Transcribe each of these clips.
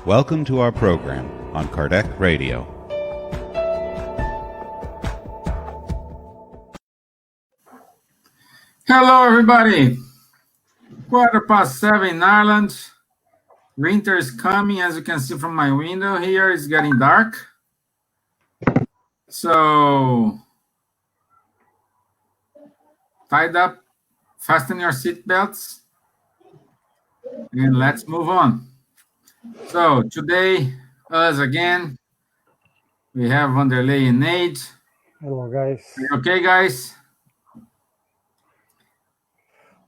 Welcome to our program on Kardec Radio. Hello, everybody. 7:15 in Ireland. Winter is coming, as you can see from my window here. It's getting dark. So, tied up, fasten your seatbelts, and let's move on. So, today, us again, we have Vanderlei and Nate. Hello, guys. Are you okay, guys?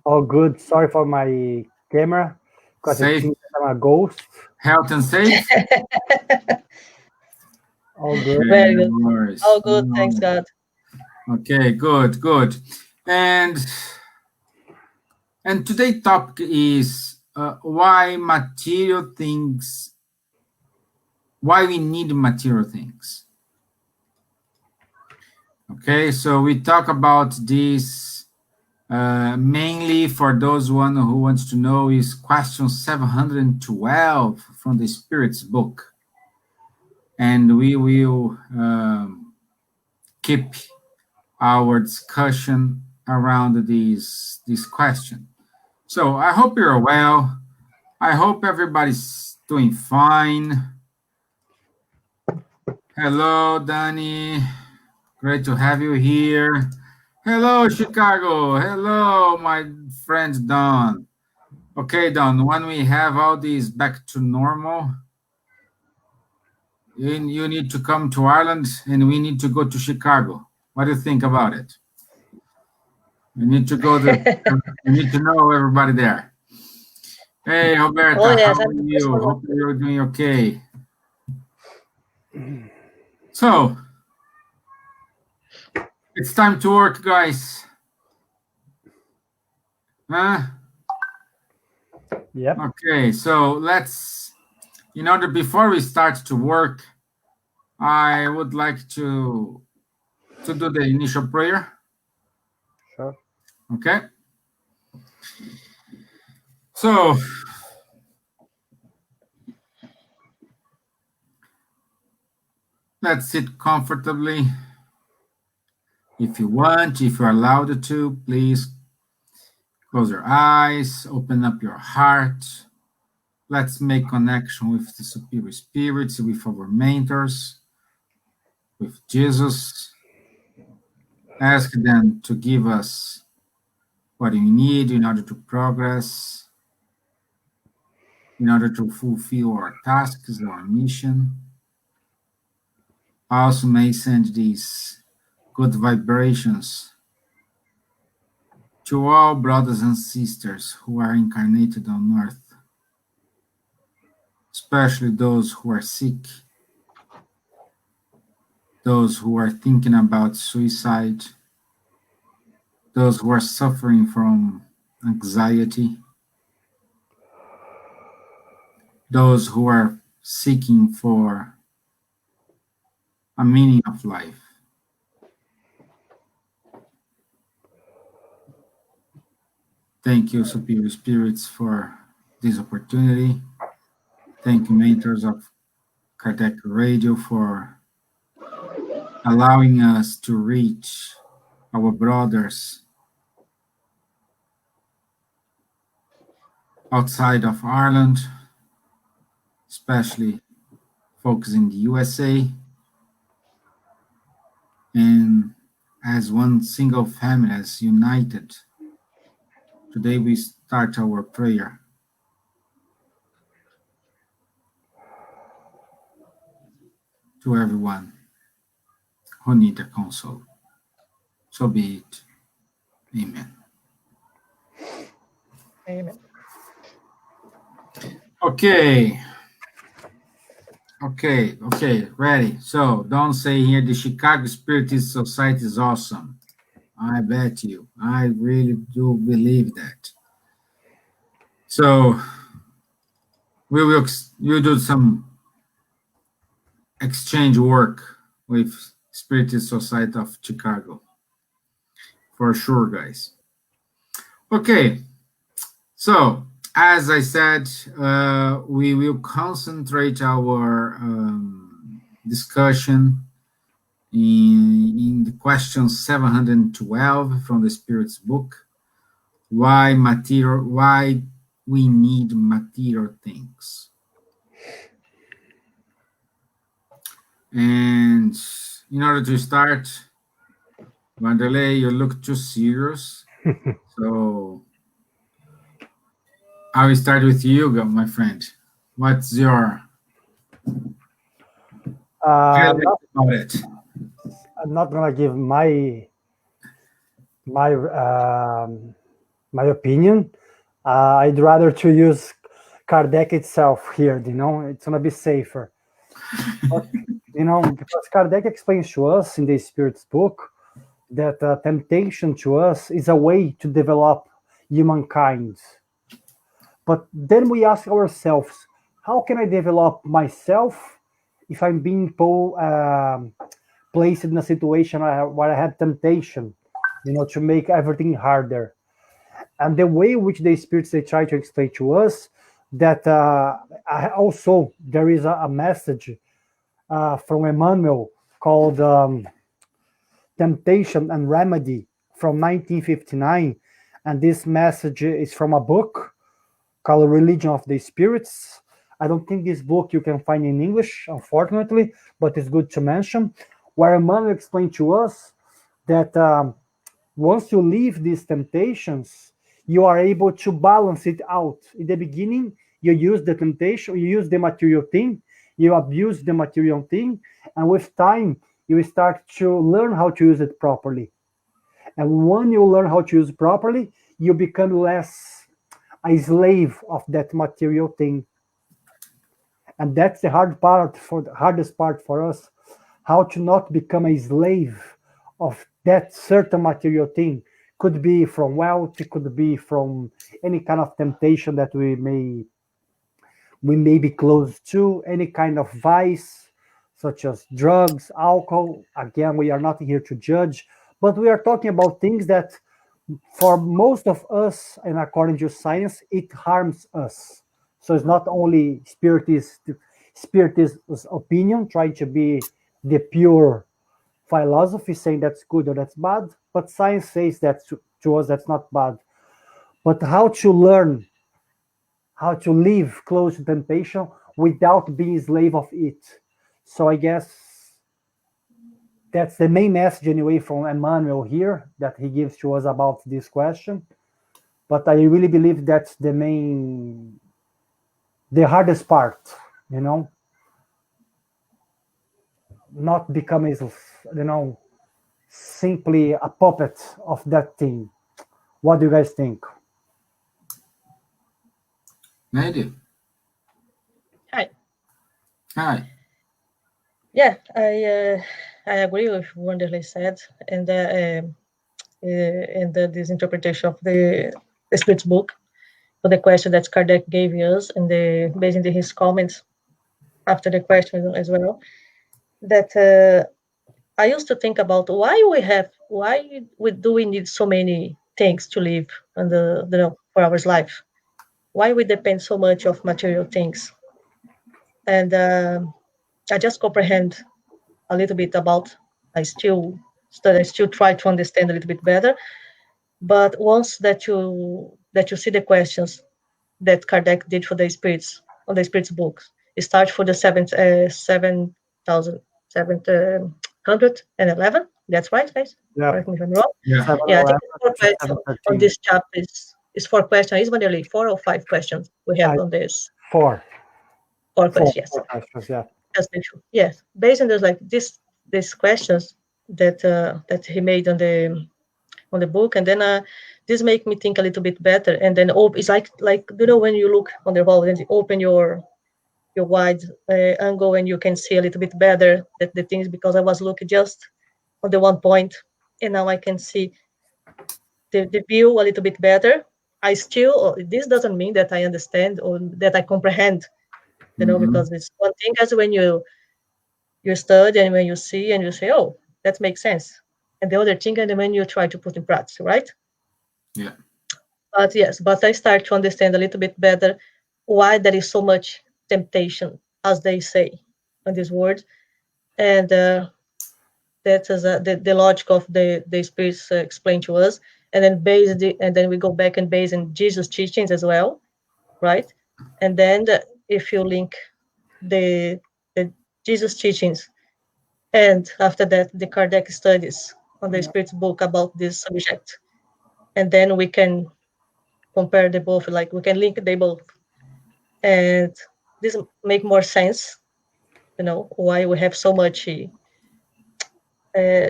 All good. Sorry for my camera, because I think I'm a ghost. Health and safe? All good. Very good. All good, thanks God. Okay, good. And today's topic is why we need material things. Okay, so we talk about this mainly for those one who wants to know is question 712 from the Spirits book. And we will keep our discussion around this question. So I hope you're well. I hope everybody's doing fine. Hello, Danny. Great to have you here. Hello, Chicago. Hello, my friend Don. Okay, Don, when we have all these back to normal, you need to come to Ireland and we need to go to Chicago. What do you think about it? We need to go there. We need to know everybody there. Hey, Roberta, Oh, yes, how are you? Hope you're doing okay. So, it's time to work, guys. Huh? Yep. Okay, so let's, before we start to work, I would like to do the initial prayer. Sure. Okay. So, let's sit comfortably. If you want, if you're allowed to, please close your eyes, open up your heart. Let's make connection with the superior spirits, with our mentors, with Jesus. Ask them to give us what we need in order to progress, in order to fulfill our tasks, our mission. Also may send these good vibrations to all brothers and sisters who are incarnated on earth, especially those who are sick, those who are thinking about suicide, those who are suffering from anxiety, those who are seeking for a meaning of life. Thank you, Superior Spirits, for this opportunity. Thank you, mentors of Kardec Radio, for allowing us to reach our brothers outside of Ireland, especially folks in the USA. And as one single family, as united, today we start our prayer. To everyone who need a console. So be it. Amen. Amen. Okay, ready. So don't say here the Chicago Spiritist Society is awesome. I bet you. I really do believe that. So we'll do some exchange work with Spiritist Society of Chicago. For sure, guys. Okay, so as I said, we will concentrate our discussion in the question 712 from the Spirit's book. Why we need material things. And in order to start, Wanderlei, you look too serious. So I will start with you, my friend. What's your Not, about it? I'm not gonna give my opinion. I'd rather to use Kardec itself here. It's gonna be safer. But, because Kardec explains to us in the Spirit's book that temptation to us is a way to develop humankind. But then we ask ourselves, how can I develop myself if I'm being placed in a situation where I have temptation, to make everything harder? And the way which the spirits they try to explain to us that also there is a message from Emmanuel called Temptation and Remedy from 1959. And this message is from a book called Religion of the Spirits. I don't think this book you can find in English, unfortunately, but it's good to mention, where Emmanuel explained to us that once you leave these temptations, you are able to balance it out. In the beginning, you use the temptation, you use the material thing, you abuse the material thing, and with time, you start to learn how to use it properly. And when you learn how to use it properly, you become less a slave of that material thing. And that's the hardest part for us, how to not become a slave of that certain material thing. Could be from wealth, it could be from any kind of temptation that we may be close to, any kind of vice, such as drugs, alcohol. Again, we are not here to judge, but we are talking about things that for most of us, and according to science, it harms us. So it's not only spiritist opinion, trying to be the pure philosophy, saying that's good or that's bad, but science says that to us that's not bad. But how to learn how to live close to temptation without being a slave of it. So I guess that's the main message anyway from Emmanuel here that he gives to us about this question. But I really believe that's the hardest part, not becoming, simply a puppet of that thing. What do you guys think? Nadia. Hi. Hi. Yeah, I agree with what Wanderlei said, and this interpretation of the Spirit's book for the question that Kardec gave us, and based on his comments after the question as well, that I used to think about why do we need so many things to live for our life? Why we depend so much of material things? And I just comprehend a little bit about. I still try to understand a little bit better. But once that you see the questions that Kardec did for the spirits on the spirits books, it starts for the 7,711. That's right, guys. Yeah. Correct me if I'm wrong. Yeah. Yeah, I think it's 4 questions on this chapter. Is 4 questions. Is nearly 4 or 5 questions we have on this. 4. 4 questions. Yes. 4 questions. Yeah. Just make sure. Yes, based on these questions that he made on the book, and then this make me think a little bit better. And then it's like when you look on the wall and you open your wide angle and you can see a little bit better that the things, because I was looking just on the one point, and now I can see the view a little bit better. This doesn't mean that I understand or that I comprehend, because it's one thing as when you study and when you see and you say, oh, that makes sense. And the other thing, and when you try to put in practice, right? Yeah. But yes, but I start to understand a little bit better why there is so much temptation, as they say in this word, and that is the logic of the spirits explained to us, and then we go back and base in Jesus' teachings as well, right? And then if you link the Jesus teachings, and after that the Kardec studies on the Spirit's book about this subject, and then we can compare the both, like we can link they both, and this make more sense, why we have so much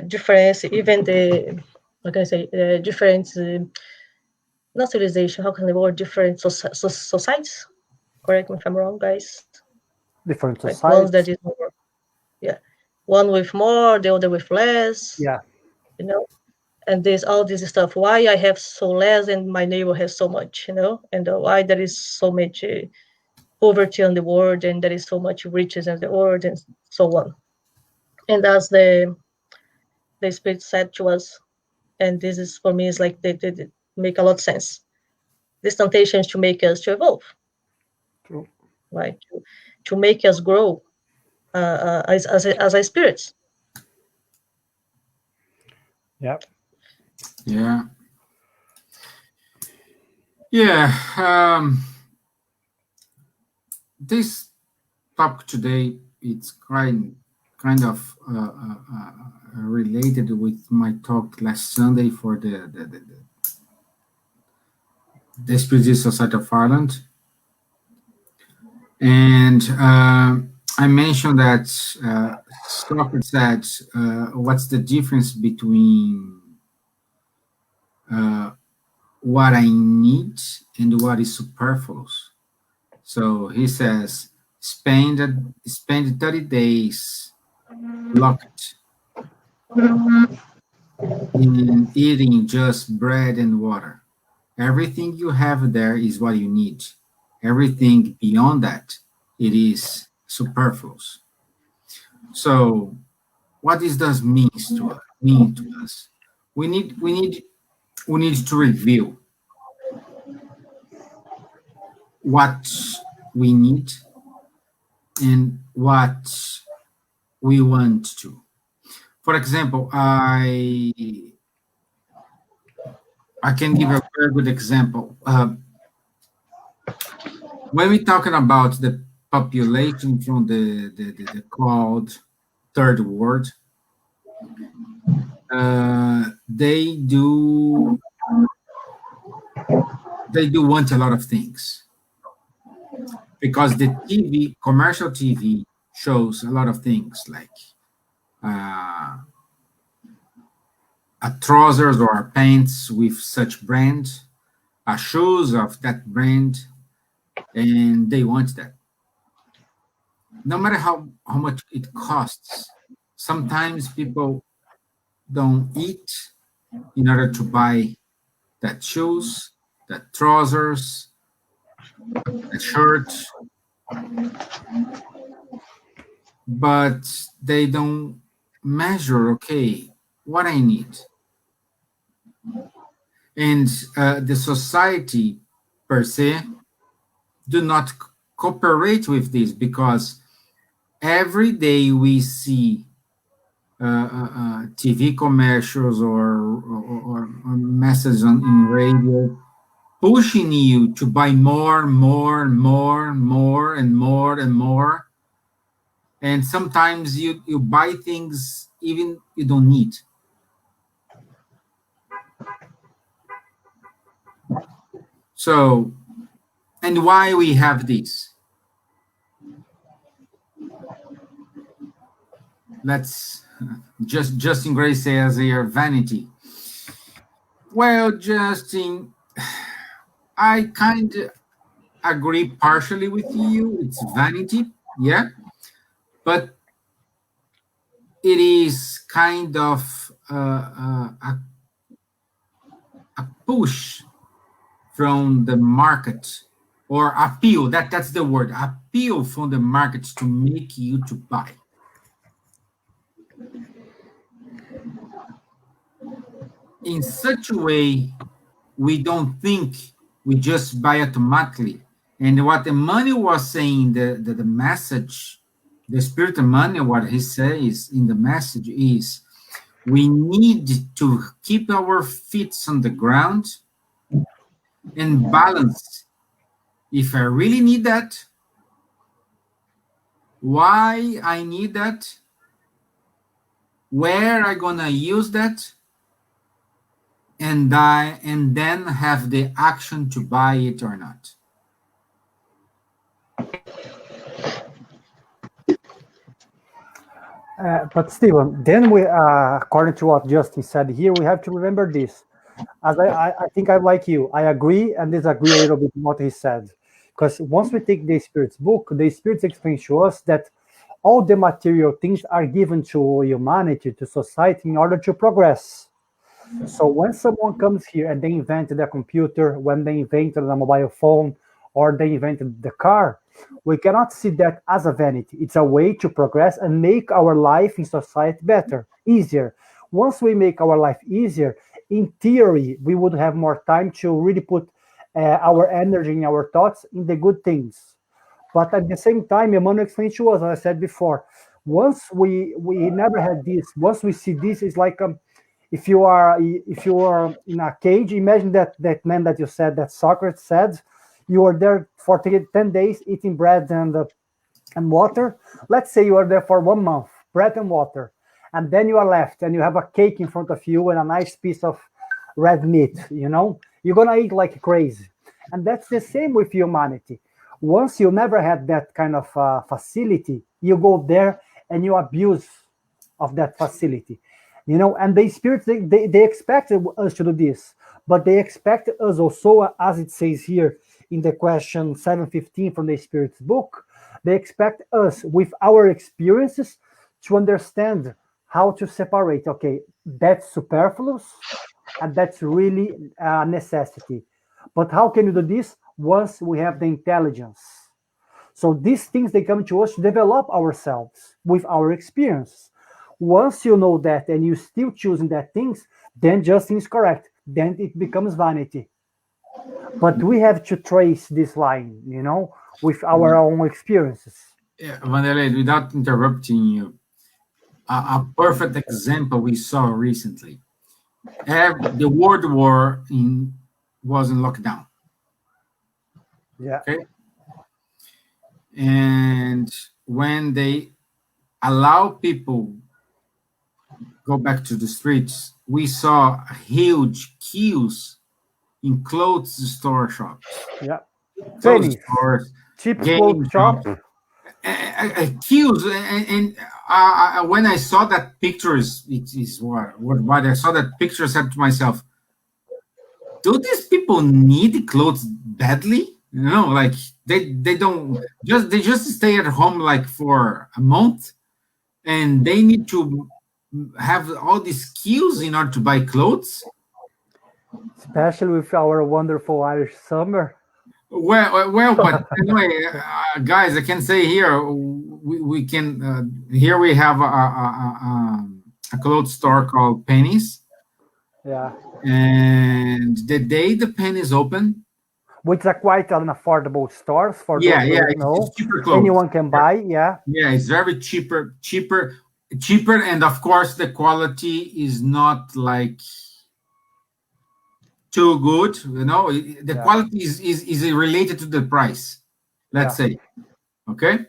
difference, even the, how can I say, different, not civilization, how can I word, different societies, correct me if I'm wrong, guys, Different like ones that societies. is more, yeah, one with more, the other with less, Yeah. you know, and there's all this stuff, why I have so less and my neighbor has so much, and why there is so much poverty in the world and there is so much riches in the world and so on. And as the Spirit said to us, and this is for me is like they make a lot of sense. This temptation is to make us to evolve, True. right? To make us grow as a spirits. Yeah. Yeah. Yeah. This topic today, it's kind of related with my talk last Sunday for the Spiritual Society of Ireland. And I mentioned that Socrates said, what's the difference between what I need and what is superfluous? So he says, spend 30 days locked in eating just bread and water. Everything you have there is what you need. Everything beyond that, it is superfluous. So what this does mean to us? We need to review what we need and what we want to. For example, I can give a very good example. When we're talking about the population from the called third world, they do want a lot of things because the commercial TV shows a lot of things like a trousers or a pants with such brand, a shoes of that brand, and they want that. No matter how much it costs, sometimes people don't eat in order to buy that shoes, that trousers, that shirt, but they don't measure, okay, what I need. And the society per se do not cooperate with this because every day we see TV commercials or messages in radio pushing you to buy more, more, more, more, and more and more. And sometimes you buy things even you don't need. So, and why we have this? Let's Justin Gray says here vanity. Well, Justin, I kind of agree partially with you. It's vanity, yeah, but it is kind of a push from the market or appeal. That's the word. Appeal from the market to make you to buy. In such a way, we don't think we just buy automatically. And what the money was saying, the message, the spirit of money, what he says in the message is, we need to keep our feet on the ground and balance. If I really need that, why I need that, where I gonna use that, and then have the action to buy it or not. But Stephen, then we, according to what Justin said here, we have to remember this. As I think I'm like you, I agree and disagree a little bit with what he said. Because once we take the Spirit's book, the Spirit explains to us that all the material things are given to humanity, to society, in order to progress. So when someone comes here and they invented a computer, when they invented a mobile phone, or they invented the car, we cannot see that as a vanity. It's a way to progress and make our life in society better, easier. Once we make our life easier, in theory, we would have more time to really put our energy and our thoughts in the good things. But at the same time, Emmanuel explained to us, as I said before, once we never had this, once we see this, it's like if you are in a cage, imagine that man that you said, that Socrates said, you are there for 10 days eating bread and water. Let's say you are there for 1 month, bread and water, and then you are left and you have a cake in front of you and a nice piece of red meat. You're gonna eat like crazy. And that's the same with humanity. Once you never had that kind of facility, you go there and you abuse of that facility. And the spirits, they expect us to do this, but they expect us also, as it says here in the question 715 from the Spirit's book, they expect us with our experiences to understand how to separate, okay, that's superfluous and that's really a necessity. But how can you do this once we have the intelligence? So these things, they come to us to develop ourselves with our experience. Once you know that and you still choosing that things, then Justin is correct. Then it becomes vanity. But we have to trace this line, with our own experiences. Yeah, Vanderlei, without interrupting you, a perfect example we saw recently. The World War was in lockdown. Yeah. Okay. And when they allow people go back to the streets, we saw huge queues in clothes store shops. Yeah. Clothes stores, cheap clothes shop. Queues, and when I saw that pictures, it is what I saw that picture, I said to myself, do these people need clothes badly? Like they just stay at home like for a month, and they need to have all these queues in order to buy clothes. Especially with our wonderful Irish summer. Well, but anyway, guys, I can say here we can here we have a clothes store called Pennies. Yeah. And the day the Pennies open, which are quite an affordable stores for those who don't know. It's cheaper clothes. Anyone can buy. Yeah. Yeah, it's very cheaper, and of course the quality is not like too good. The quality is related to the price, let's say. Okay.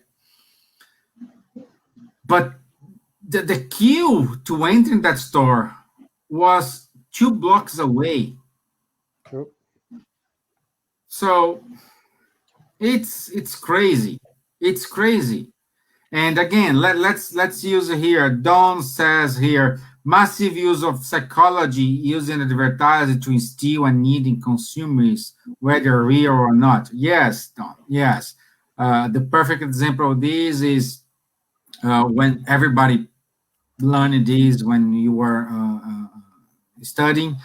But the queue to enter in that store was 2 blocks away. True. So it's crazy. It's crazy. And again, let's use it here. Don says here, massive use of psychology using advertising to instill a need in consumers, whether real or not. Yes, Don. Yes. The perfect example of this is when everybody learned this when you were studying.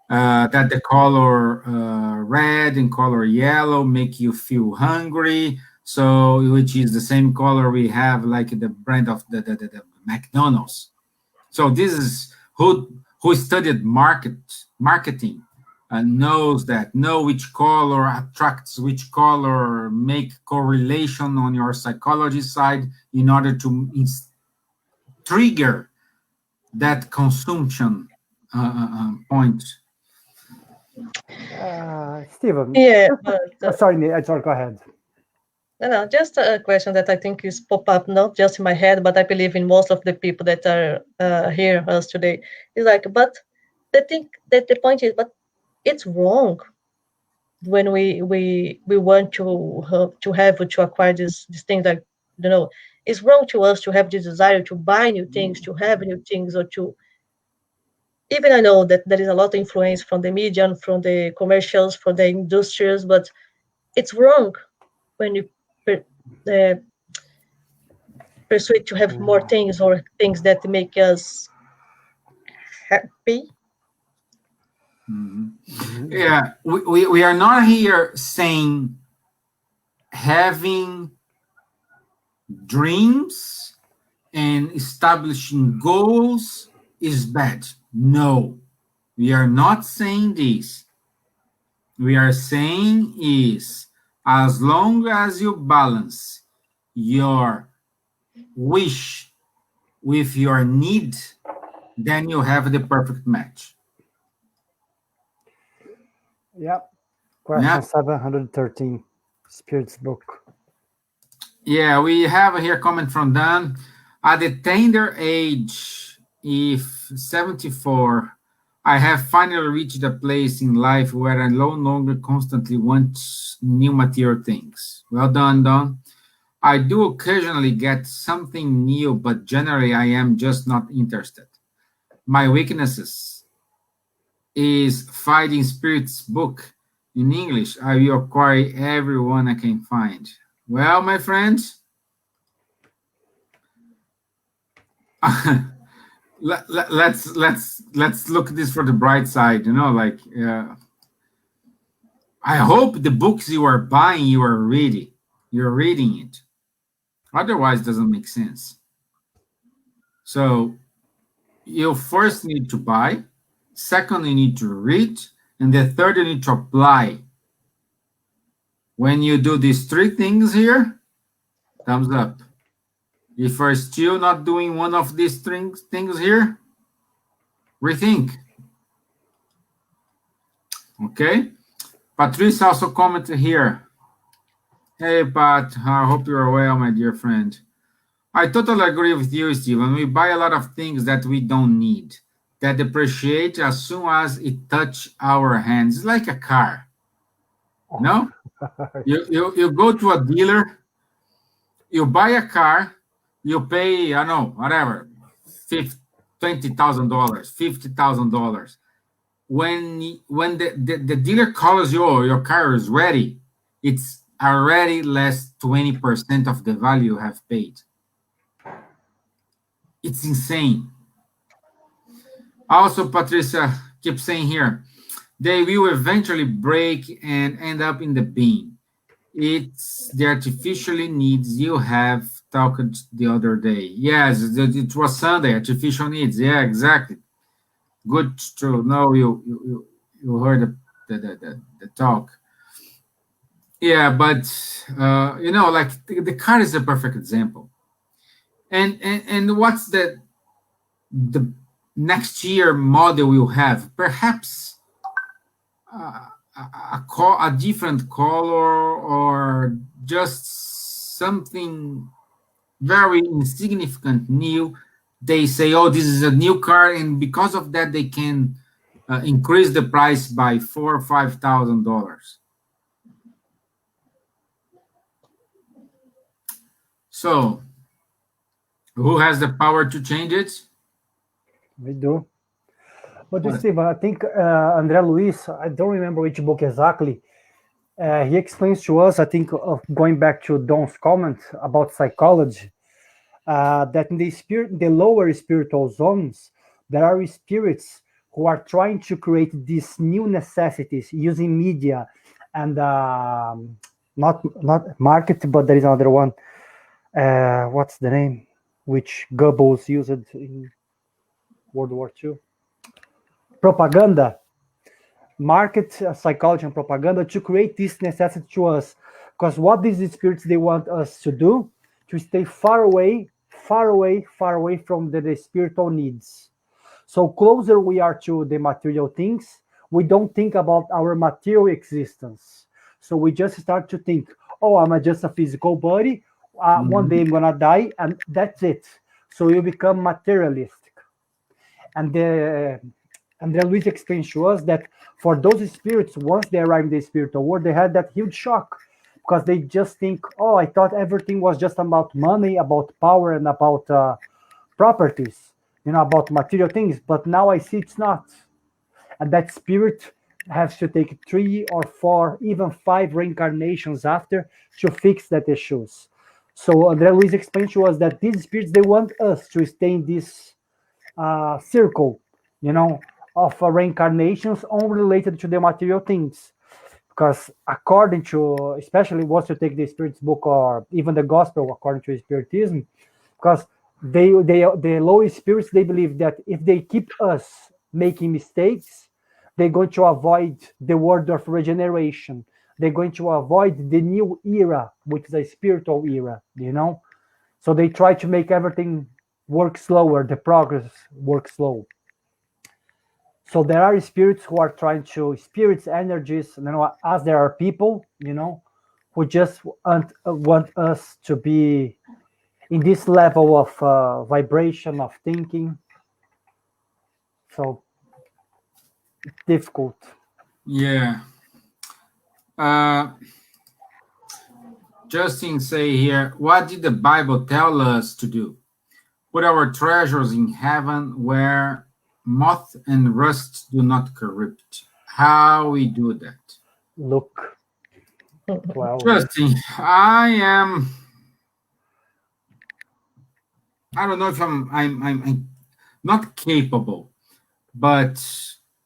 That the color red and color yellow make you feel hungry, so which is the same color we have like the brand of the McDonald's. So this is who studied marketing. knows that, know which color attracts which color, make correlation on your psychology side in order to trigger that consumption point. Stephen. Yeah, but Sorry, go ahead. no, just a question that I think is pop up not just in my head, but I believe in most of the people that are here us today. Is like, but the point is, but it's wrong when we want to acquire these things, like, it's wrong to us to have the desire to buy new things, to have new things, or to even, I know that there is a lot of influence from the media and from the commercials, from the industries, but it's wrong when you uh, persuade to have more things or things that make us happy. Yeah, we are not here saying having dreams and establishing goals is bad. No, we are not saying this. We are saying is, as long as you balance your wish with your need, then you have the perfect match. Yeah. Question 713, Spirits book. Yeah, we have here comment from Dan. At the tender age, if 74, I have finally reached a place in life where I no longer constantly want new material things. Well done, Don. I do occasionally get something new, but generally I am just not interested. My weaknesses is Fighting Spirits book in English. I will acquire everyone I can find. Well, my friends, let's look at this for the bright side. Like I hope the books you are buying, you are reading. You're reading it. Otherwise, it doesn't make sense. So you first need to buy. Second, you need to read. And the third, you need to apply. When you do these three things here, thumbs up. If you're still not doing one of these things here, rethink. Okay? Patrice also commented here. Hey, Pat, I hope you're well, my dear friend. I totally agree with you, Steven. We buy a lot of things that we don't need, that depreciate as soon as it touches our hands. It's like a car. No? You go to a dealer, you buy a car, you pay, I don't know, whatever, $20,000, $50,000. When the dealer calls you, oh, your car is ready, it's already less 20% of the value you have paid. It's insane. Also, Patricia keeps saying here, they will eventually break and end up in the bin. It's the artificially needs you have talked the other day. Yes, it was Sunday, artificial needs. Yeah, exactly. Good to know you heard the talk. Yeah, but like the car is a perfect example. And what's the next year model will have? Perhaps a different color or just something very insignificant new. They say, oh, this is a new car, and because of that, they can increase the price by $4,000 or $5,000. So, who has the power to change it? We do. But Steve, I think André Luis, I don't remember which book exactly. He explains to us, I think, going back to Don's comment about psychology, that in the lower spiritual zones, there are spirits who are trying to create these new necessities using media and not market, but there is another one. What's the name? Which Goebbels used in World War II? Propaganda. market psychology and propaganda to create this necessity to us. Because what these spirits they want us to do, to stay far away, far away, far away from the spiritual needs. So closer we are to the material things, we don't think about our material existence. So we just start to think, oh, I'm just a physical body. One day I'm gonna die, and that's it. So you become materialistic. And the and then Luis explains to us that for those spirits, once they arrive in the spiritual world, they had that huge shock because they just think, oh, I thought everything was just about money, about power, and about properties, about material things. But now I see it's not. And that spirit has to take 3 or 4, even 5 reincarnations after to fix that issues. So André Luiz explained to us that these spirits, they want us to stay in this circle, of reincarnations only related to the material things. Because according to, especially once you take the Spirit's book or even the Gospel according to Spiritism, because the lower spirits, they believe that if they keep us making mistakes, they're going to avoid the word of regeneration. They're going to avoid the new era, which is a spiritual era. So they try to make everything work slower, the progress work slow. So there are spirits who are trying to spirits energies, as there are people, who just want us to be in this level of vibration of thinking. So it's difficult. Yeah. Justin say here, what did the Bible tell us to do? Put our treasures in heaven where moth and rust do not corrupt. How we do that? Look. Well, Justin, I don't know if I'm not capable, but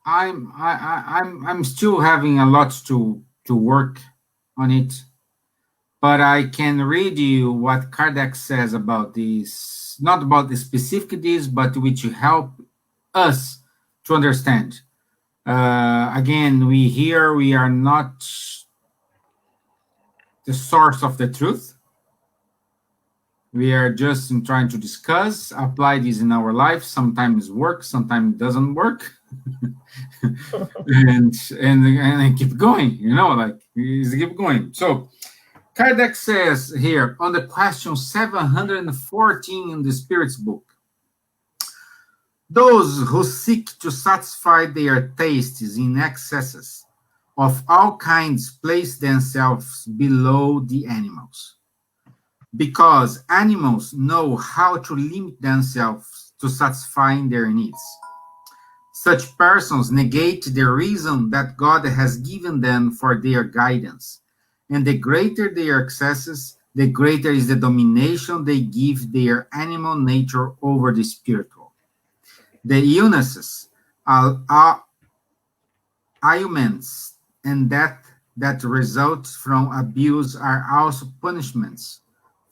I'm still having a lot to work on it. But I can read you what Kardec says about this, not about the specific this, but which help us to understand. Again, we are not the source of the truth. We are just trying to discuss, apply this in our life. Sometimes works, sometimes it doesn't work. and keep going, keep going. So Kardec says here on the question 714 in the Spirit's book, those who seek to satisfy their tastes in excesses of all kinds place themselves below the animals, because animals know how to limit themselves to satisfying their needs. Such persons negate the reason that God has given them for their guidance, and the greater their excesses, the greater is the domination they give their animal nature over the spiritual. The illnesses, ailments, and death that result from abuse are also punishments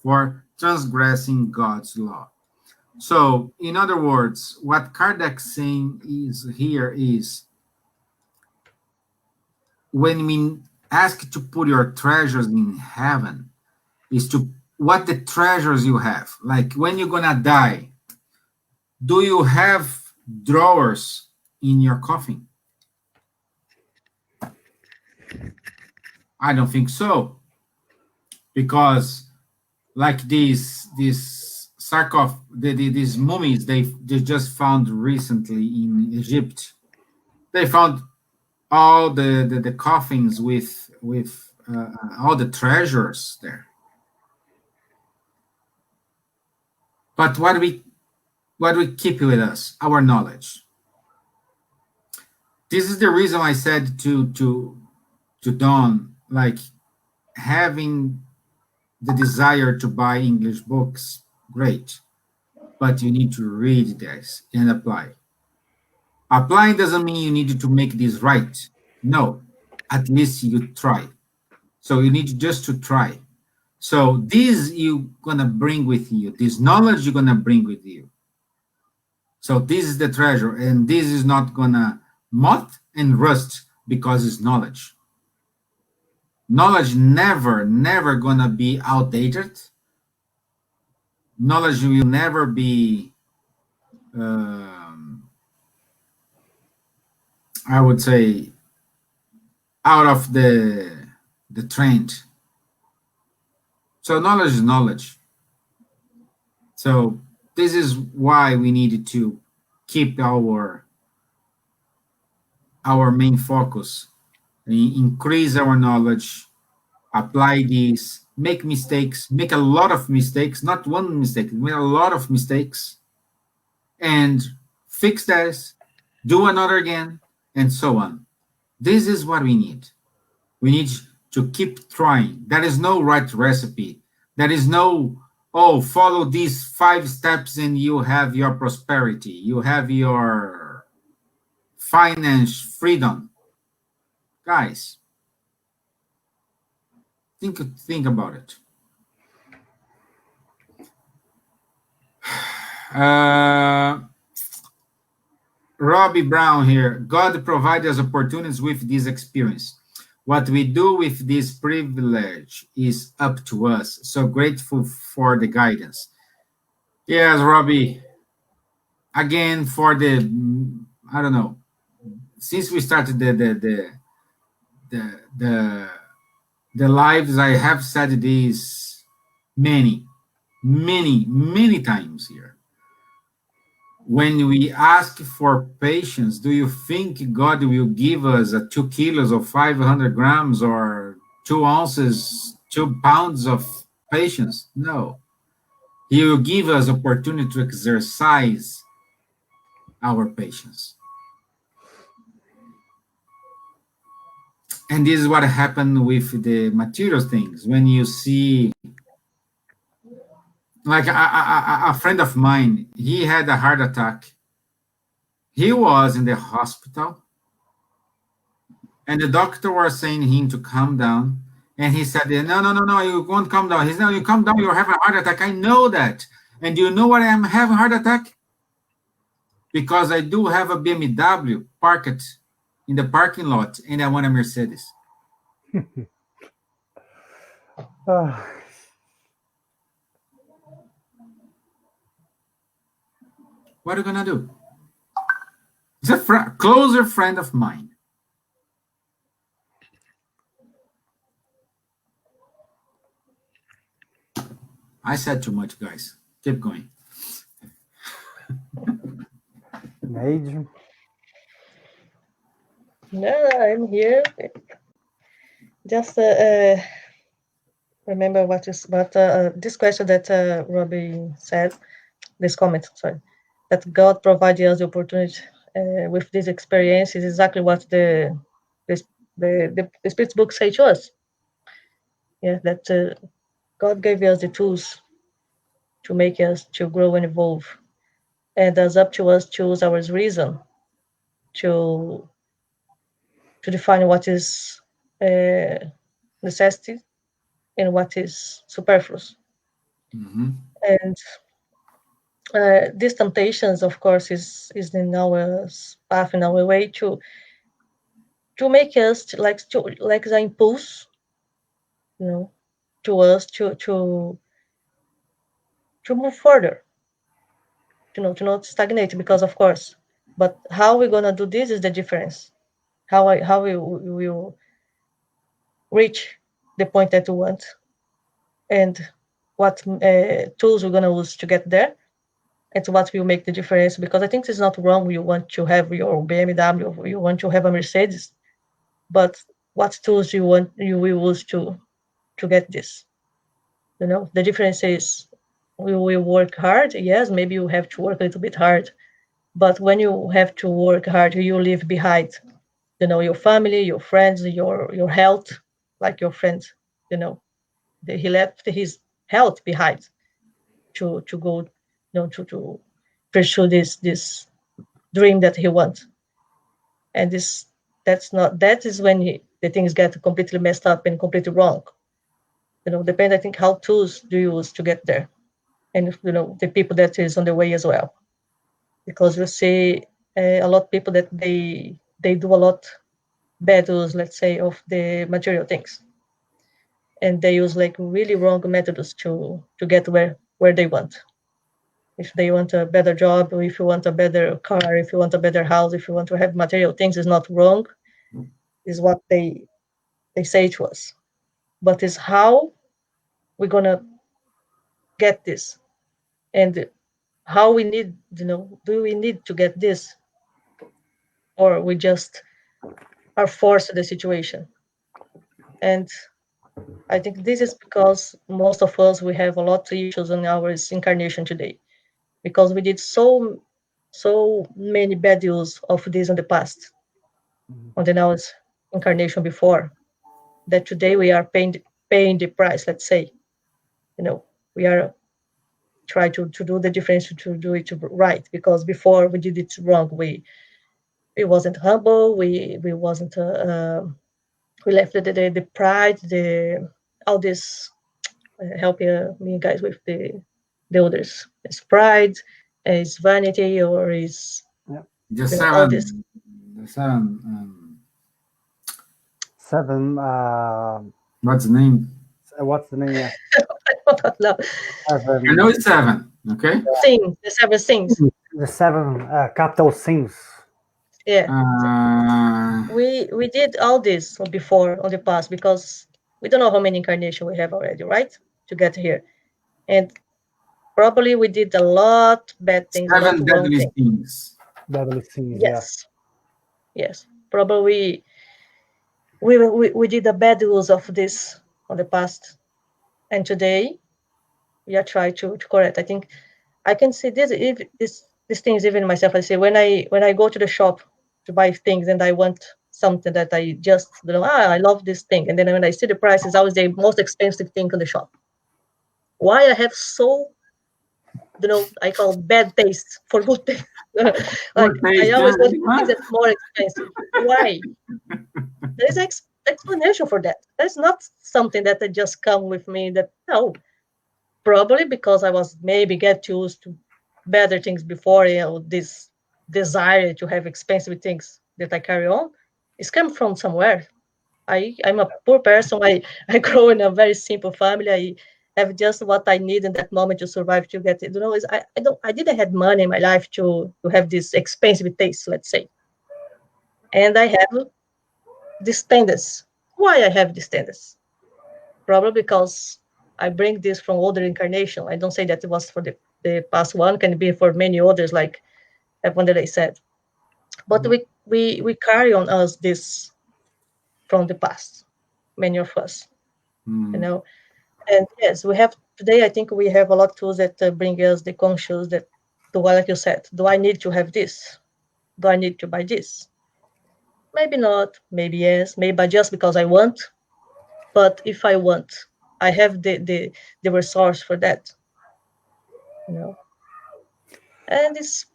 for transgressing God's law. So, in other words, what Kardec saying is when we ask to put your treasures in heaven, is to what the treasures you have. Like when you're gonna die, do you have drawers in your coffin? I don't think so, because like these these mummies they just found recently in Egypt, they found all the coffins with all the treasures there. But what do we keep with us? Our knowledge. This is the reason I said to Don, like having the desire to buy English books, great, but you need to read this and apply. Applying doesn't mean you need to make this right. No, at least you try. So you need just to try. So this you're gonna bring with you, this knowledge you're gonna bring with you. So this is the treasure, and this is not gonna moth and rust because it's knowledge. Knowledge never gonna be outdated. Knowledge will never be, I would say, out of the trend. So knowledge is knowledge. So this is why we needed to keep our main focus, increase our knowledge, apply these, make mistakes, make a lot of mistakes, not one mistake, make a lot of mistakes, and fix this, do another again, and so on. This is what we need. We need to keep trying. There is no right recipe. There is no, oh, follow these 5 steps and you have your prosperity. You have your finance freedom. Guys, think about it. Robbie Brown here. God provided us opportunities with this experience. What we do with this privilege is up to us. So grateful for the guidance. Yes, Robbie. Again, for the, I don't know, since we started the lives, I have said this many times here. When we ask for patience, do you think God will give us 2 kilos or 500 grams or 2 ounces, 2 pounds of patience? No. He will give us opportunity to exercise our patience. And this is what happened with the material things. When you see, like a friend of mine, he had a heart attack. He was in the hospital, and the doctor was saying him to calm down. And he said, no, you won't calm down. He said, no, you calm down, you'll have a heart attack. I know that. And do you know why I'm having a heart attack? Because I do have a BMW parked in the parking lot, and I want a Mercedes. What are you gonna do? It's a closer friend of mine. I said too much, guys. Keep going. Major. No, I'm here. Just remember this question that Robbie said, this comment, sorry, that God provided us the opportunity with this experience is exactly what the Spirit's book say to us. Yeah, that God gave us the tools to make us to grow and evolve, and it's up to us to use our reason to define what is necessity and what is superfluous. Mm-hmm. And these temptations, of course, is in our path, in our way to make us like the impulse, to us to move further, to not stagnate, because of course. But how we're gonna do this is the difference. How we will reach the point that we want, and what tools we're gonna use to get there. It's what will make the difference, because I think it's not wrong. You want to have your BMW, or you want to have a Mercedes, but what tools you will use to get this? The difference is we will work hard. Yes, maybe you have to work a little bit hard, but when you have to work hard, you leave behind, your family, your friends, your health, like your friend, he left his health behind to go, to pursue this dream that he wants. And that is when the things get completely messed up and completely wrong. Depend, I think, how tools do you use to get there, and the people that is on the way as well, because you see a lot of people that they do a lot bad use, let's say, of the material things. And they use like really wrong methods to get where they want. If they want a better job, or if you want a better car, if you want a better house, if you want to have material things, is not wrong, is what they say to us. But is how we're gonna get this, and how we need, do we need to get this, or we just are forced to the situation. And I think this is because most of us, we have a lot of issues in our incarnation today, because we did so many bad use of this in the past, on our incarnation before, that today we are paying the price, let's say. We are try to do the difference, to do it right, because before we did it wrong. We wasn't humble, we wasn't we left the pride, the all this, help me guys with the others. It's pride, it's vanity, or is The all this. seven, the seven. Seven. What's the name? What's the name? Yeah. No, I Seven. know it's seven. Okay. the seven things. The seven capital sins. Yeah, Uh, we did all this before on the past, because we don't know how many incarnations we have already, right, to get here. And probably we did a lot bad things, a lot seven wrong deadly things. things. Deadly sins. Yeah. Yes, probably we did a bad use of this on the past, and today we are trying to correct. I think I can see this, if these things even myself. I say, when I go to the shop to buy things, and I want something that I just I love this thing, and then when I see the price, it's always the most expensive thing in the shop. Why I have so, I call bad taste for good things. Like, Good taste, I always want huh? things that's more expensive. Why? There is explanation for that. That's not something that they just come with me. That no, probably because I was maybe get used to better things before. This desire to have expensive things that I carry on, it's come from somewhere. I'm a poor person. I grow in a very simple family. I have just what I need in that moment to survive, to get it. Is I didn't have money in my life to have this expensive taste, let's say. And I have this tendency. Why I have this tendency? Probably because I bring this from older incarnation. I don't say that it was for the past one, can be for many others, like one that I said. But we carry on us this from the past, many of us, you know. And yes, we have today. I think we have a lot of tools that bring us the conscious that, to what, like you said, do I need to have this? Do I need to buy this? Maybe not. Maybe yes. Maybe just because I want. But if I want, I have the resource for that. And this,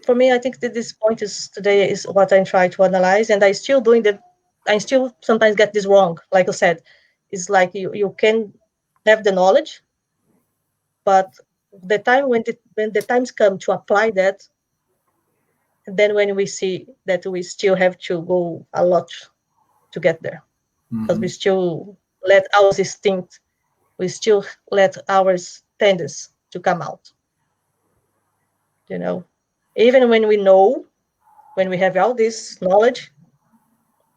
for me, I think that this point is today is what I'm trying to analyze, and I still doing that. I still sometimes get this wrong. Like I said, it's like you can have the knowledge, but the time when the times come to apply that, and then when we see that we still have to go a lot to get there, because we still let our instinct, we still let our tendency to come out. Even when we know, when we have all this knowledge,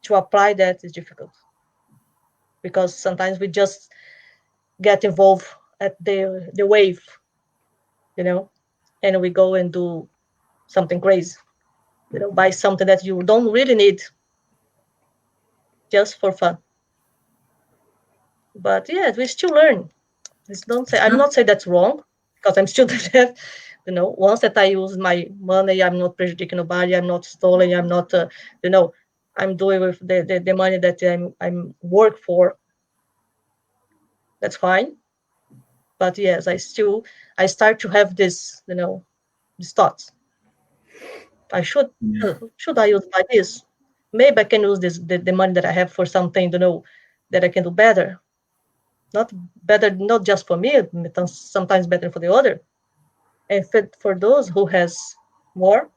to apply that is difficult, because sometimes we just get involved at the wave, and we go and do something crazy, buy something that you don't really need, just for fun. But yeah, we still learn. I'm not saying that's wrong, because I'm still there. Once that I use my money, I'm not prejudicing nobody, I'm not stealing, I'm not, I'm doing with the money that I'm work for. That's fine. But yes, I start to have this, these thoughts. I should I use like this? Maybe I can use the money that I have for something, that I can do better. Not better, not just for me, sometimes better for the other. And for those who has more,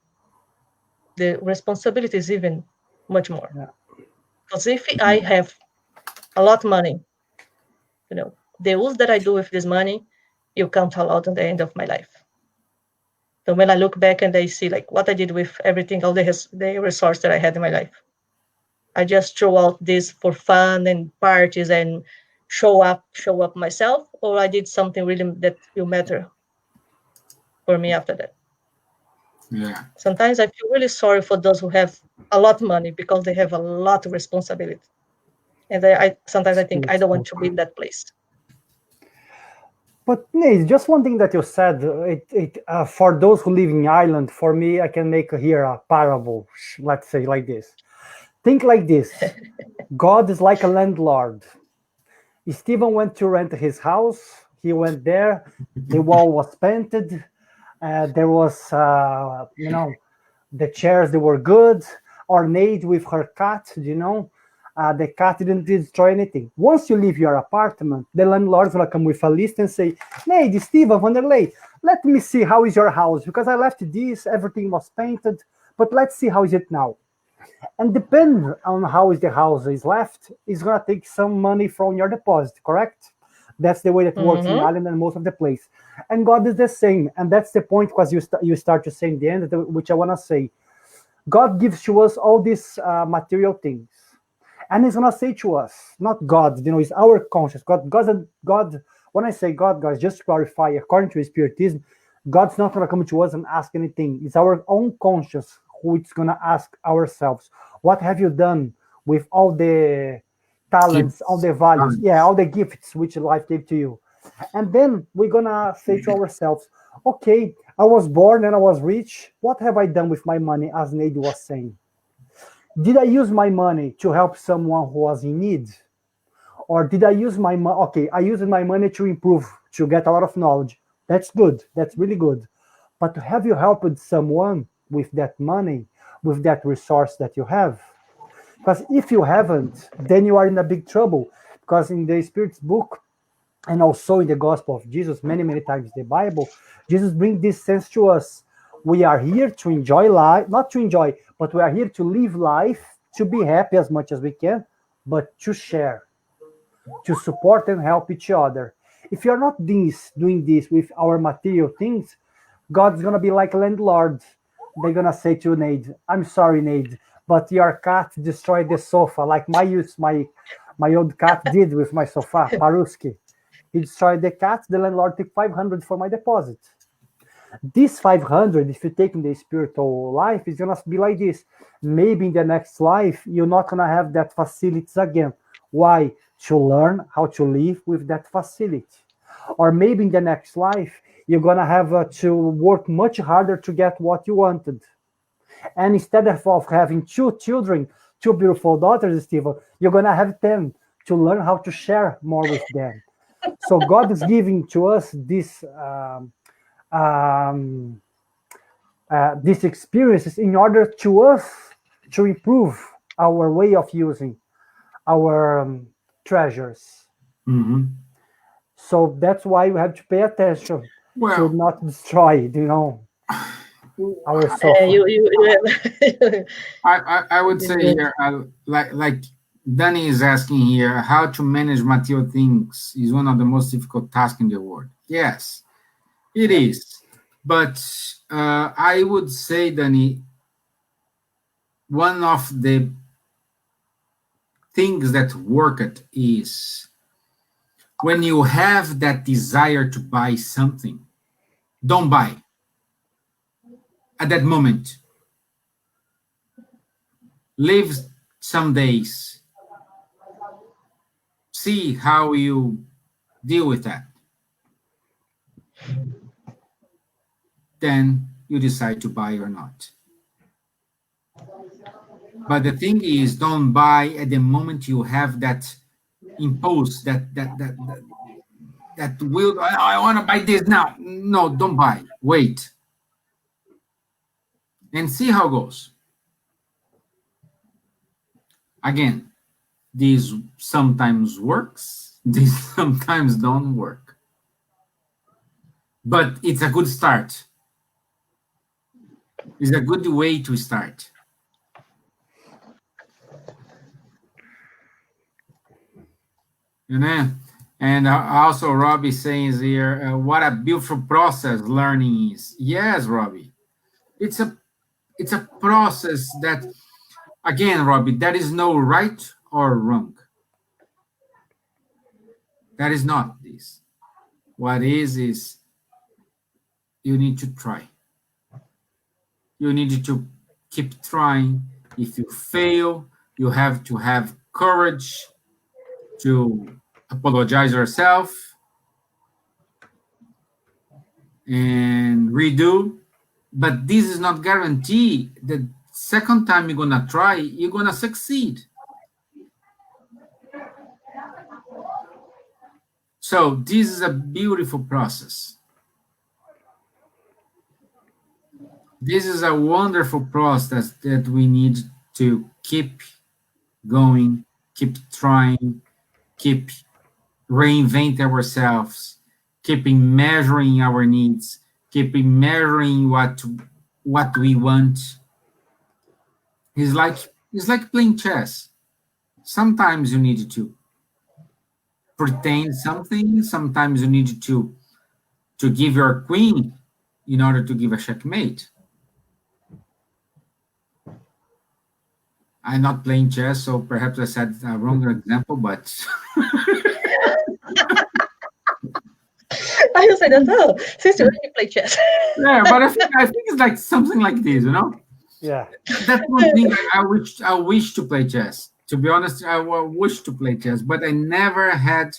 the responsibility is even much more. Yeah. Because if I have a lot of money, the use that I do with this money, you count a lot at the end of my life. So when I look back and I see like what I did with everything, all the resource that I had in my life, I just throw out this for fun and parties and show up myself, or I did something really that will matter for me after that. Yeah. Sometimes I feel really sorry for those who have a lot of money because they have a lot of responsibility. And I sometimes I think I don't want to be in that place. But Nate, just one thing that you said, for those who live in Ireland, for me, I can make here a parable, let's say like this. Think like this. God is like a landlord. Stephen went to rent his house. He went there. The wall was painted. There was, the chairs, they were good. Or Nate with her cat, the cat didn't destroy anything. Once you leave your apartment, the landlord's gonna come with a list and say, Nate, Steven, van der Ley, let me see how is your house, because I left this, everything was painted, but let's see how is it now. And depending on how is the house is left, it's gonna take some money from your deposit, correct? That's the way that works in Ireland and most of the place. And God is the same, and that's the point, because you start to say in the end, which I wanna say. God gives to us all these material things. And he's gonna say to us, not God, it's our conscience. God. When I say God, guys, just to clarify, according to Spiritism, God's not gonna come to us and ask anything. It's our own conscience who is gonna ask ourselves, what have you done with all the talents, all the values, all the gifts which life gave to you? And then we're gonna say to ourselves, okay, I was born and I was rich. What have I done with my money, as Nate was saying? Did I use my money to help someone who was in need? Or did I use my money? Okay, I used my money to improve, to get a lot of knowledge. That's good. That's really good. But have you helped someone with that money, with that resource that you have? Because if you haven't, then you are in a big trouble. Because in the Spirit's book, and also in the Gospel of Jesus, many, many times in the Bible, Jesus brings this sense to us. We are here to enjoy life, not to enjoy, but we are here to live life, to be happy as much as we can, but to share, to support and help each other. If you're not doing this with our material things, God's going to be like a landlord. They're going to say to Nate, I'm sorry, Nate, but your cat destroyed the sofa, like my old cat did with my sofa, Paruski. He destroyed the cat, the landlord took 500 for my deposit. This 500, if you take in the spiritual life, is going to be like this. Maybe in the next life, you're not going to have that facilities again. Why? To learn how to live with that facility. Or maybe in the next life, you're going to have to work much harder to get what you wanted. And instead of having 2 children, 2 beautiful daughters, Stephen, you're going to have 10 to learn how to share more with them. So God is giving to us this these experiences in order to us to improve our way of using our treasures. Mm-hmm. So that's why we have to pay attention to not destroy, our sofa. I would say here, like Danny is asking here, how to manage material things is one of the most difficult tasks in the world. Yes, it is. But I would say, Danny, one of the things that work is when you have that desire to buy something, don't buy at that moment. Live some days. See how you deal with that. Then you decide to buy or not. But the thing is, don't buy at the moment you have that impulse, that will, I want to buy this now. No, don't buy. Wait. And see how it goes. Again, this sometimes works, this sometimes don't work. But it's a good start. It's a good way to start. You know, and also Robbie saying here, what a beautiful process learning is. Yes, Robbie, it's a process that, again, Robbie, there is no right or wrong. That is not this. What is you need to try. You need to keep trying. If you fail, you have to have courage to apologize yourself and redo. But this is not guarantee the second time you're gonna try, you're gonna succeed. So this is a beautiful process. This is a wonderful process that we need to keep going, keep trying, keep reinvent ourselves, keeping measuring our needs, keeping measuring what we want. It's like playing chess. Sometimes you need to pretend something. Sometimes you need to give your queen in order to give a checkmate. I'm not playing chess, so perhaps I said a wrong example, but I was saying that, oh, since you already play chess. yeah, but I think it's like something like this, you know? Yeah. That's one thing I wish to play chess. To be honest, wish to play chess, but I never had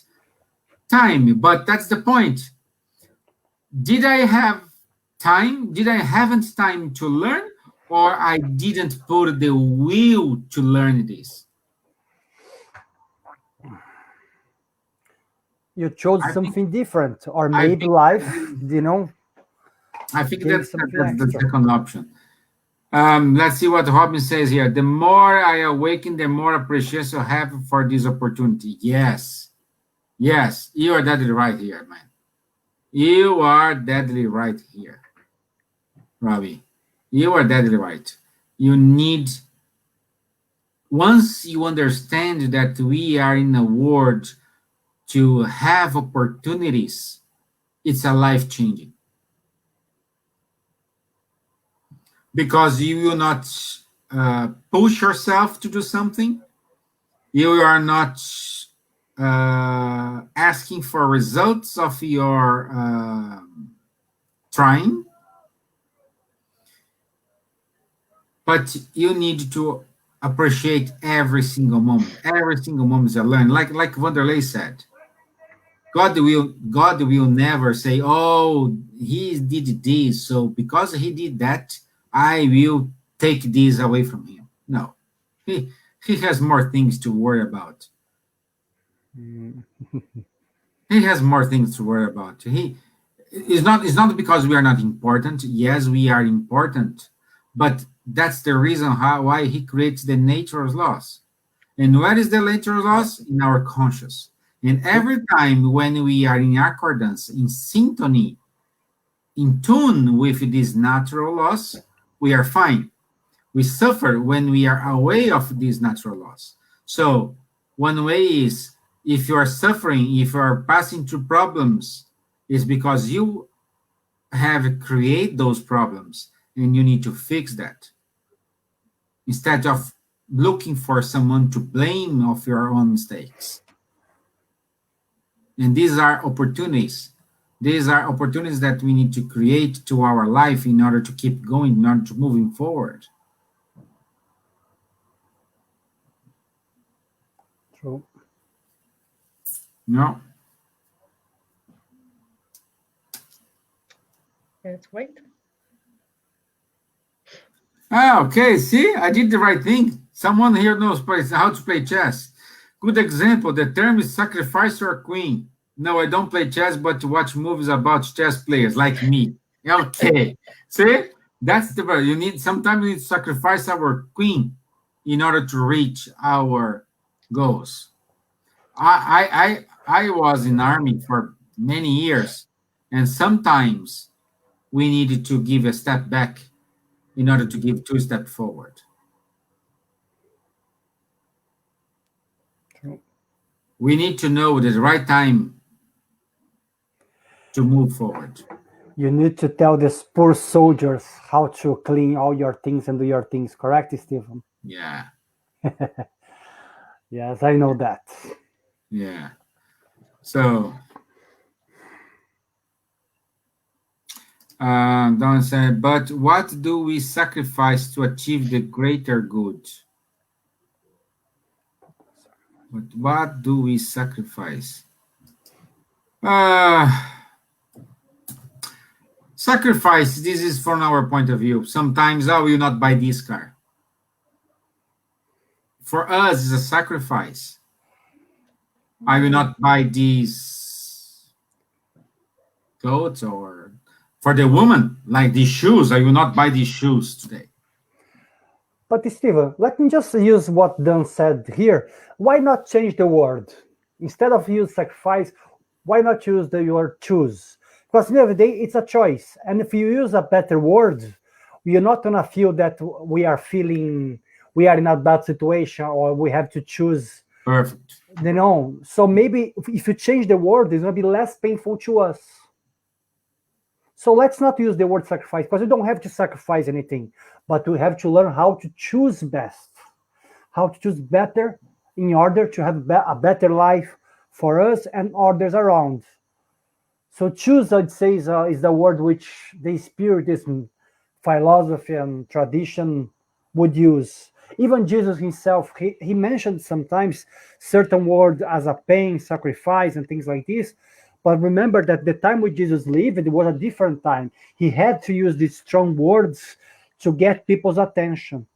time. But that's the point. Did I have time? Did I haven't time to learn, or I didn't put the will to learn this? You chose I think something different, or I maybe think life, you know, I think gave that's something that's the extra. second option. Let's see what Robin says here. The more I awaken, the more appreciation I have for this opportunity. Yes, yes, you are deadly right here, man. You are deadly right here, Robbie. You are deadly right. You need, once you understand that we are in a world to have opportunities, it's a life changing, because you will not push yourself to do something. You are not asking for results of your trying, but you need to appreciate every single moment. Every single moment is a learn. Like Vanderlei said, God will never say, "Oh, he did this, so because he did that, I will take this away from him." No, he has more things to worry about. Mm. He has more things to worry about. It's not because we are not important. Yes, we are important, but that's the reason why he creates the nature's laws. And what is the nature's laws? In our conscious. And every time when we are in accordance, in symphony, in tune with these natural laws, we are fine. We suffer when we are away of these natural laws. So one way is, if you are suffering, if you are passing through problems, is because you have created those problems and you need to fix that, instead of looking for someone to blame of your own mistakes. And these are opportunities. These are opportunities that we need to create to our life in order to keep going, in order to moving forward. True. No. That's great. Ah, okay. See, I did the right thing. Someone here knows how to play chess. Good example. The term is sacrifice your queen. No, I don't play chess, but to watch movies about chess players like me. Okay. See, that's the word. Sometimes we need to sacrifice our queen in order to reach our goals. I was in army for many years, and sometimes we needed to give a step back in order to give two steps forward. True. we need to know the right time to move forward. You need to tell these poor soldiers how to clean all your things and do your things, correct, Stephen? Yeah. Yes, I know that. Yeah. So, don't say, but what do we sacrifice to achieve the greater good? But what do we sacrifice? Sacrifice, this is from our point of view. Sometimes, I will not buy this car. For us, it's a sacrifice. I will not buy these clothes, or for the woman, like these shoes, I will not buy these shoes today. But Steven, let me just use what Dan said here. Why not change the word? Instead of use sacrifice, why not use the word choose? Because at the end of the day, it's a choice. And if you use a better word, you're not going to feel that we are in a bad situation or we have to choose. Perfect. You know, so maybe if you change the word, it's going to be less painful to us. So let's not use the word sacrifice, because you don't have to sacrifice anything, but we have to learn how to choose best, how to choose better in order to have a better life for us and others around. So choose, I'd say, is the word which the Spiritism philosophy and tradition would use. Even Jesus himself, he mentioned sometimes certain words as a pain, sacrifice, and things like this. But remember that the time when Jesus lived, it was a different time. He had to use these strong words to get people's attention.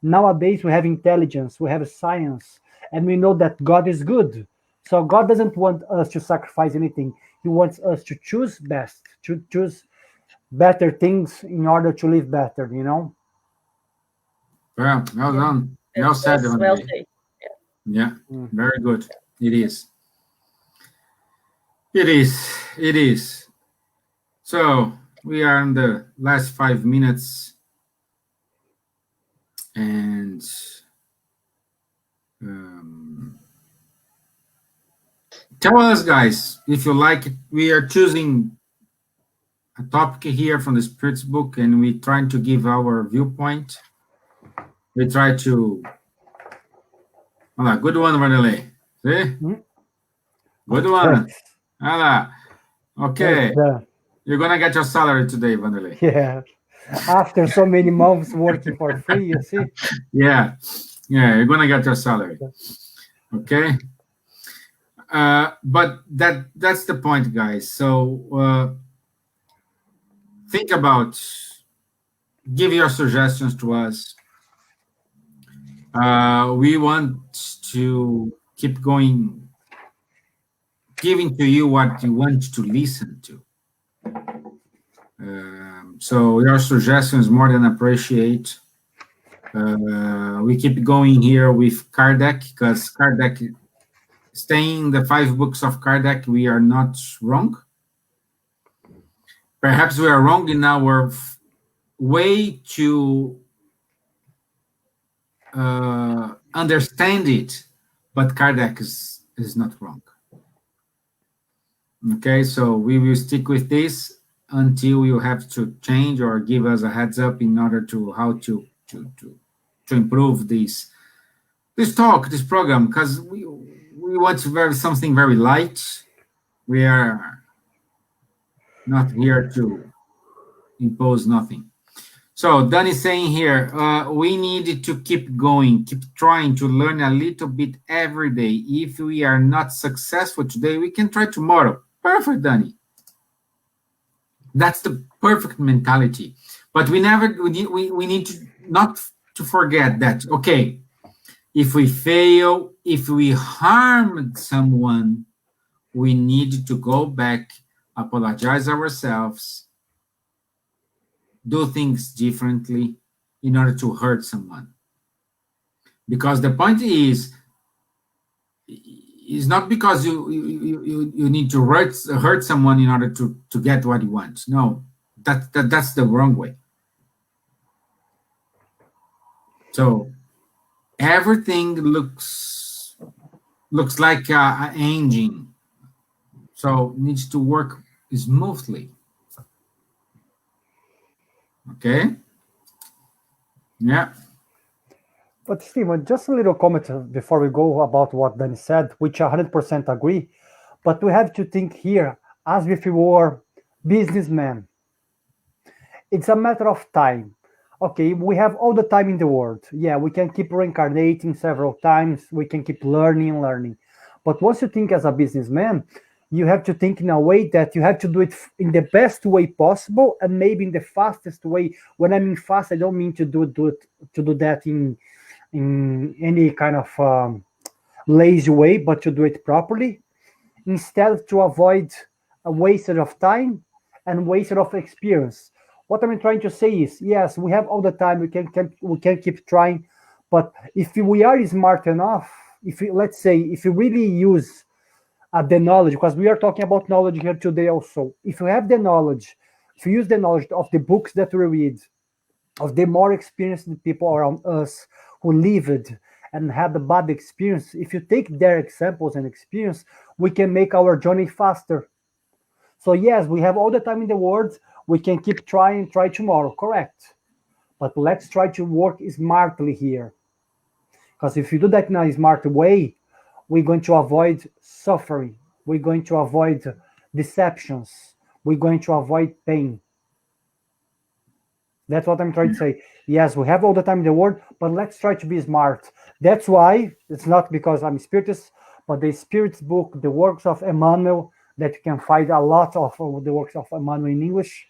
Nowadays, we have intelligence, we have science, and we know that God is good. So God doesn't want us to sacrifice anything. He wants us to choose best, to choose better things in order to live better, you know? Well done. Well said, Well said. Yeah, very good. It is. It is. It is. So we are in the last 5 minutes, and tell us, guys, if you like it. We are choosing a topic here from the Spirits book, and we trying to give our viewpoint. We try to. Good one, Vanille. See? Good one. Okay. You're going to get your salary today, Vanille. Yeah. After so many months working for free, you see? Yeah. You're going to get your salary. Okay. But that's the point, guys. So think about, give your suggestions to us. We want to keep going, giving to you what you want to listen to. So your suggestions more than appreciate. We keep going here with Kardec, because Kardec, staying the 5 books of Kardec, we are not wrong. Perhaps we are wrong in our way to understand it, but Kardec is not wrong. Okay, so we will stick with this until you have to change or give us a heads up in order to how to improve this program, because we want something very light. We are not here to impose nothing. So Dan is saying here, we need to keep going, keep trying to learn a little bit every day. If we are not successful today, we can try tomorrow. Perfect, Danny. That's the perfect mentality. But we need to not to forget that, okay, if we fail, if we harmed someone, we need to go back, apologize ourselves, do things differently in order to hurt someone. Because the point is not because you need to hurt someone in order to get what you want. No, that's the wrong way. So everything looks looks like an engine, so needs to work smoothly. Okay. Yeah. But Stephen, just a little comment before we go about what Danny said, which I 100% agree. But we have to think here as if we were businessmen. It's a matter of time. Okay, we have all the time in the world. Yeah, we can keep reincarnating several times. We can keep learning and learning. But once you think as a businessman, you have to think in a way that you have to do it in the best way possible and maybe in the fastest way. When I mean fast, I don't mean to do that in any kind of lazy way, but to do it properly instead to avoid a wasted of time and wasted of experience. What I'm trying to say is, yes, we have all the time. We can keep trying, but if we are smart enough, if we, let's say if you really use the knowledge, because we are talking about knowledge here today also. If you have the knowledge, if you use the knowledge of the books that we read, of the more experienced people around us who lived and had a bad experience, if you take their examples and experience, we can make our journey faster. So yes, we have all the time in the world. We can keep trying, try tomorrow, correct? But let's try to work smartly here. Because if you do that in a smart way, we're going to avoid suffering. We're going to avoid deceptions. We're going to avoid pain. That's what I'm trying to say. Yes, we have all the time in the world, but let's try to be smart. That's why it's not because I'm spiritist, but the Spirits book, the works of Emmanuel, that you can find a lot of the works of Emmanuel in English.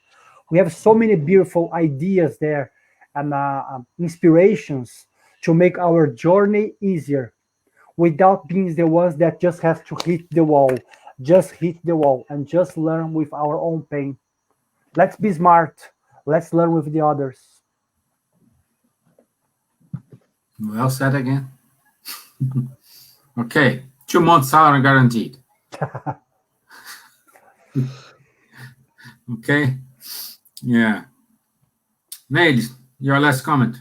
We have so many beautiful ideas there and inspirations to make our journey easier without being the ones that just have to hit the wall, and just learn with our own pain. Let's be smart. Let's learn with the others. Well said again. Okay, 2 months salary guaranteed. Okay. Yeah. Nate, your last comment.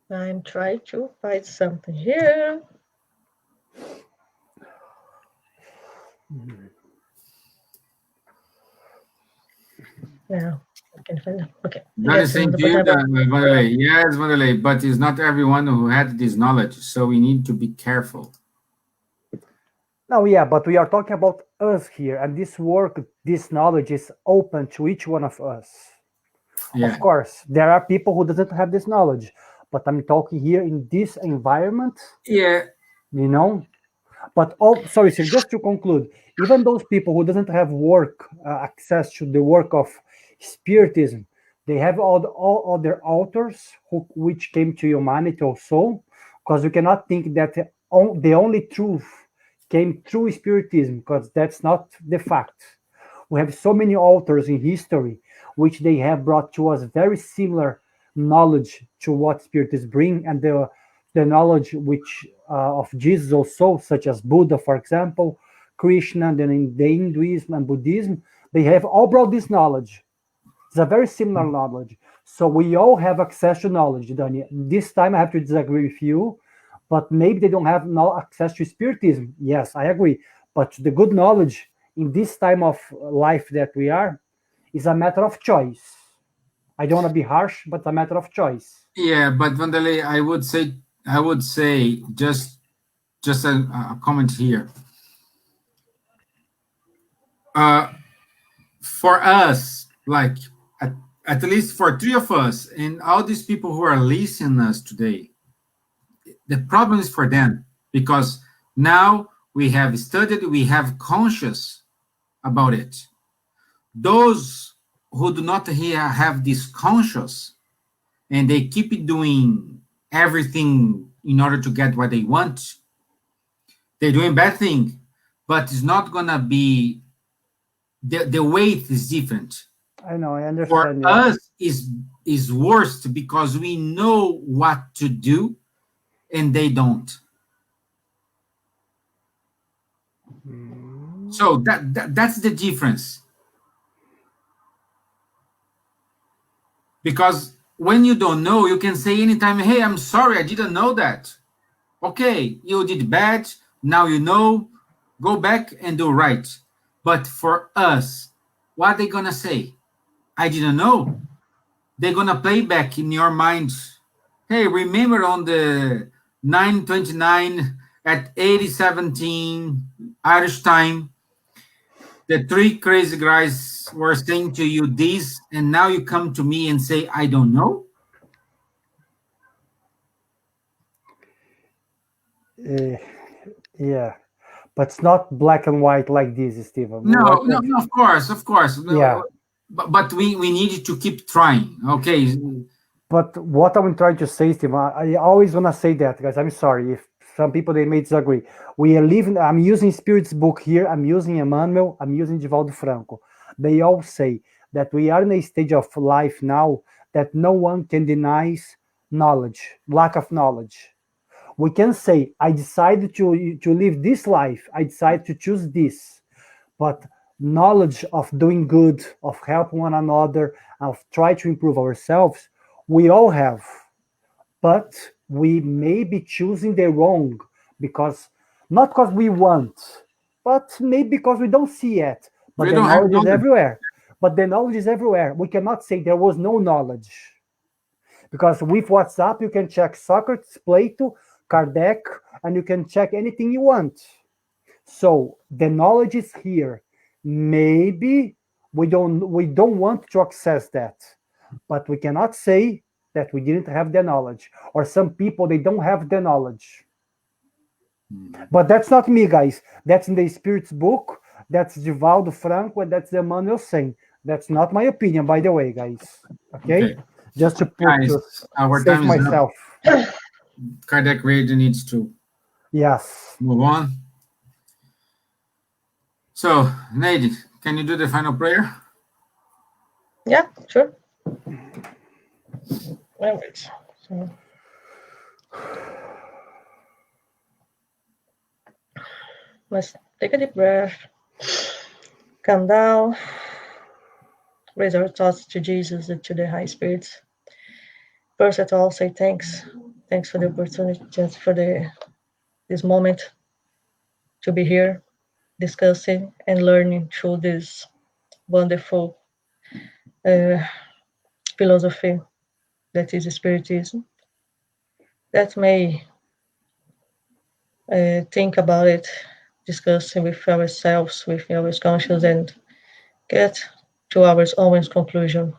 I'm trying to find something here. Now I can find it. Okay. That is saying to you, Vanderlei. Yes, Vanderlei, but it's not everyone who had this knowledge, so we need to be careful. No, yeah, but we are talking about us here, and this work, this knowledge is open to each one of us. Yeah. Of course, there are people who doesn't have this knowledge, but I'm talking here in this environment. Yeah. You know, but sorry, sir, just to conclude, even those people who doesn't have work access to the work of Spiritism, they have all other authors which came to humanity also, because you cannot think that the only truth came through Spiritism, because that's not the fact. We have so many authors in history which they have brought to us very similar knowledge to what Spiritism bring, and the knowledge which of Jesus also, such as Buddha, for example, Krishna, then in the Hinduism and Buddhism, they have all brought this knowledge. It's a very similar knowledge. So we all have access to knowledge, Daniel. This time I have to disagree with you, but maybe they don't have no access to Spiritism. Yes, I agree. But the good knowledge in this time of life that we are is a matter of choice. I don't want to be harsh, but a matter of choice. Yeah, but Vanderlei, I would say just a comment here. For us, like at least for 3 of us, and all these people who are listening us today, the problem is for them, because now we have studied, we have conscious about it. Those who do not have this conscious, and they keep doing everything in order to get what they want, they're doing bad thing, but it's not gonna be, the weight is different. I know, I understand. For us is worse because we know what to do and they don't. So that's the difference. Because when you don't know, you can say anytime, hey, I'm sorry, I didn't know that. Okay, you did bad. Now you know. Go back and do right. But for us, what they gonna say? I didn't know. They're gonna play back in your mind. Hey, remember on the 9:29 at 80:17 Irish time, the three crazy guys were saying to you this, and now you come to me and say, I don't know? Yeah, but it's not black and white like this, Stephen. No, no, no, of course. No, Yeah. but we need to keep trying. Okay. But what I'm trying to say, Steve, I always want to say that, guys. I'm sorry if some people they may disagree. We are living. I'm using Spirit's book here. I'm using Emmanuel. I'm using Divaldo Franco. They all say that we are in a stage of life now that no one can deny knowledge, lack of knowledge. We can say, I decided to live this life. I decided to choose this. But knowledge of doing good, of helping one another, of try to improve ourselves, we all have. But we may be choosing the wrong because not because we want, but maybe because we don't see yet. But We the don't have knowledge is knowledge. everywhere. But the knowledge is everywhere. We cannot say there was no knowledge. Because with WhatsApp, you can check Socrates, Plato, Kardec, and you can check anything you want. So the knowledge is here. Maybe we don't want to access that, but we cannot say that we didn't have the knowledge. Or some people they don't have the knowledge. But that's not me, guys. That's in the Spirit's book. That's Divaldo Franco, and that's Emmanuel saying. That's not my opinion, by the way, guys. Okay? Just to put Guys, our save time is up. myself. Kardec Radio needs to Yes. move on. So, Nade, can you do the final prayer? Yeah, sure. All right. So, let's take a deep breath. Calm down. Raise our thoughts to Jesus and to the high spirits. First of all, say thanks. Thanks for the opportunity, just for this moment to be here, discussing and learning through this wonderful philosophy that is Spiritism. That may think about it, discussing with ourselves, with our conscience, and get to our own conclusion.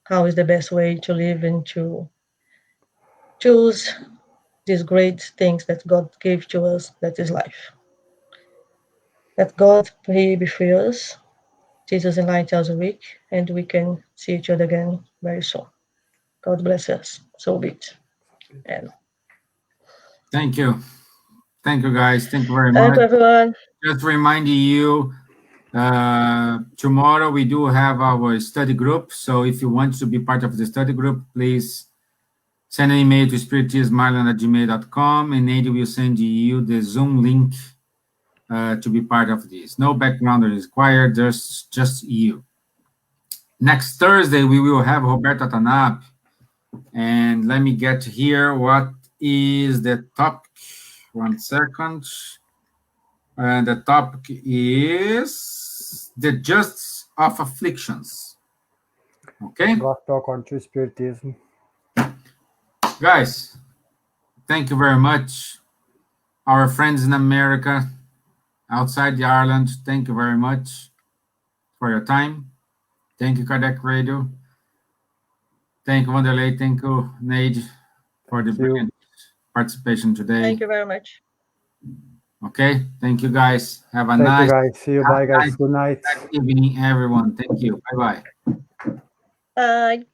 How is the best way to live and to choose these great things that God gave to us, that is life. That God be with us, Jesus enlighten us a week, and we can see each other again very soon. God bless us. So be it. And Thank you. Thank you, guys. Thank you very thank much. you, everyone. Just reminding you, tomorrow we do have our study group. So if you want to be part of the study group, please send an email to spiriteersmarlin@gmail.com, and Nade will send you the Zoom link to be part of this. No background is required, just you. Next Thursday, we will have Roberto Tanap. And let me get here. What is the topic? 1 second. And the topic is the justice of afflictions. Okay? Gospel according to Spiritism. Guys, thank you very much. Our friends in America, outside the Ireland, thank you very much for your time. Thank you, Kardec Radio. Thank you, Wanderlei. Thank you, Nade, for the brilliant participation today. Thank you very much. Okay, thank you, guys. Have a Thank nice you, guys. See you. Bye, guys. Good night. evening, everyone. Thank you. Bye-bye. Bye.